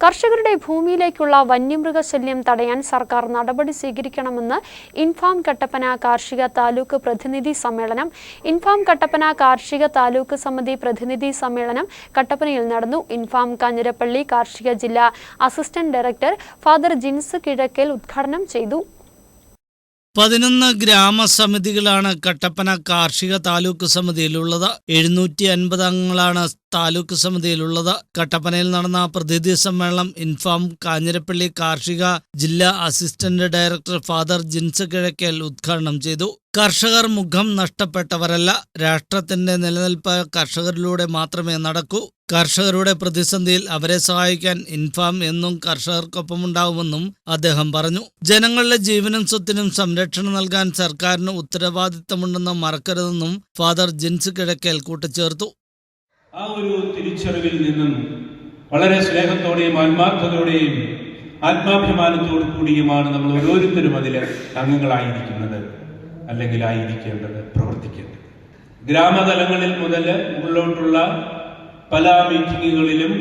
കർഷകരുടെ ഭൂമിയിലേക്കുള്ള വന്യമൃഗശല്യം തടയാൻ സർക്കാർ നടപടി സ്വീകരിക്കണമെന്ന് ഇൻഫാം കട്ടപ്പന കാർഷിക താലൂക്ക് പ്രതിനിധി സമ്മേളനം. ഇൻഫാം കട്ടപ്പന കാർഷിക താലൂക്ക് സമിതി പ്രതിനിധി സമ്മേളനം കട്ടപ്പനയിൽ നടന്നു. ഇൻഫാം കാഞ്ഞിരപ്പള്ളി കാർഷിക ജില്ലാ assistant director father Jins Kizhakkel ഉദ്ഘാടനം ചെയ്തു. 11 ഗ്രാമസമിതികളാണ് കട്ടപ്പന കാർഷിക താലൂക്ക് സമിതിയിലുള്ളത്. 750 അംഗങ്ങളാണ് താലൂക്ക് സമിതിയിലുള്ളത്. കട്ടപ്പനയിൽ നടന്ന പ്രതിനിധി സമ്മേളനം ഇൻഫാം കാഞ്ഞിരപ്പള്ളി കാർഷിക ജില്ലാ assistant director father Jins Kizhakkel ഉദ്ഘാടനം ചെയ്തു. കർഷകർ മുഖം നഷ്ടപ്പെട്ടവരല്ല. രാഷ്ട്രത്തിന്റെ നിലനിൽപ്പ് കർഷകരിലൂടെ മാത്രമേ നടക്കൂ. കർഷകരുടെ പ്രതിസന്ധിയിൽ അവരെ സഹായിക്കാൻ ഇൻഫാം എന്നും കർഷകർക്കൊപ്പമുണ്ടാവുമെന്നും അദ്ദേഹം പറഞ്ഞു. ജനങ്ങളുടെ ജീവനും സ്വത്തിനും സംരക്ഷണം നൽകാൻ സർക്കാരിന് ഉത്തരവാദിത്തമുണ്ടെന്ന് മറക്കരുതെന്നും ഫാദർ ജിൻസ് കിഴക്കേൽ കൂട്ടിച്ചേർത്തു. ആ ഒരു തിരിച്ചറിവിൽ നിന്നും വളരെ സ്നേഹത്തോടെയും ആത്മാർത്ഥതയോടെയും ആത്മാഭിമാനത്തോടു കൂടിയുമാണ് നമ്മൾ ഓരോരുത്തരും അതിൽ അംഗങ്ങളായിരിക്കുന്നത്, അല്ലെങ്കിൽ ആയിരിക്കേണ്ടത്, പ്രവർത്തിക്കേണ്ടത്. ഗ്രാമതലങ്ങളിൽ മുതൽ മുകളിലോട്ടുള്ള പല മീറ്റിങ്ങുകളിലും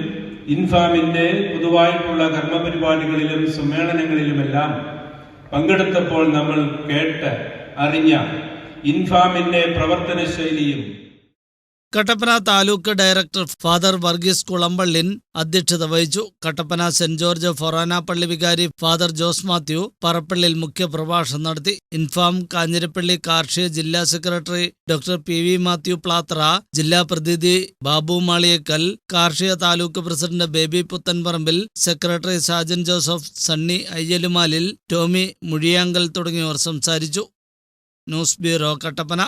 ഇൻഫാമിന്റെ പൊതുവായിട്ടുള്ള കർമ്മപരിപാടികളിലും സമ്മേളനങ്ങളിലുമെല്ലാം പങ്കെടുത്തപ്പോൾ നമ്മൾ കേട്ട് അറിഞ്ഞ ഇൻഫാമിന്റെ പ്രവർത്തന ശൈലിയും. കട്ടപ്പന താലൂക്ക് ഡയറക്ടർ ഫാദർ വർഗീസ് കുളമ്പള്ളിൻ അധ്യക്ഷത വഹിച്ചു. കട്ടപ്പന സെന്റ് ജോർജ് ഫൊറാന പള്ളി വികാരി ഫാദർ ജോസ് മാത്യു പറപ്പള്ളിൽ മുഖ്യപ്രഭാഷണം നടത്തി. ഇൻഫാം കാഞ്ഞിരപ്പള്ളി കാർഷിക ജില്ലാ secretary doctor PV Mathew Plathra, ജില്ലാ പ്രതിനിധി ബാബു മാളിയേക്കൽ, കാർഷിക താലൂക്ക് പ്രസിഡന്റ് ബേബി പുത്തൻപറമ്പിൽ, സെക്രട്ടറി സാജൻ ജോസഫ്, സണ്ണി അയ്യലുമാലിൽ, ടോമി മുഴിയാങ്കൽ തുടങ്ങിയവർ സംസാരിച്ചു. News bureau, Kattappana.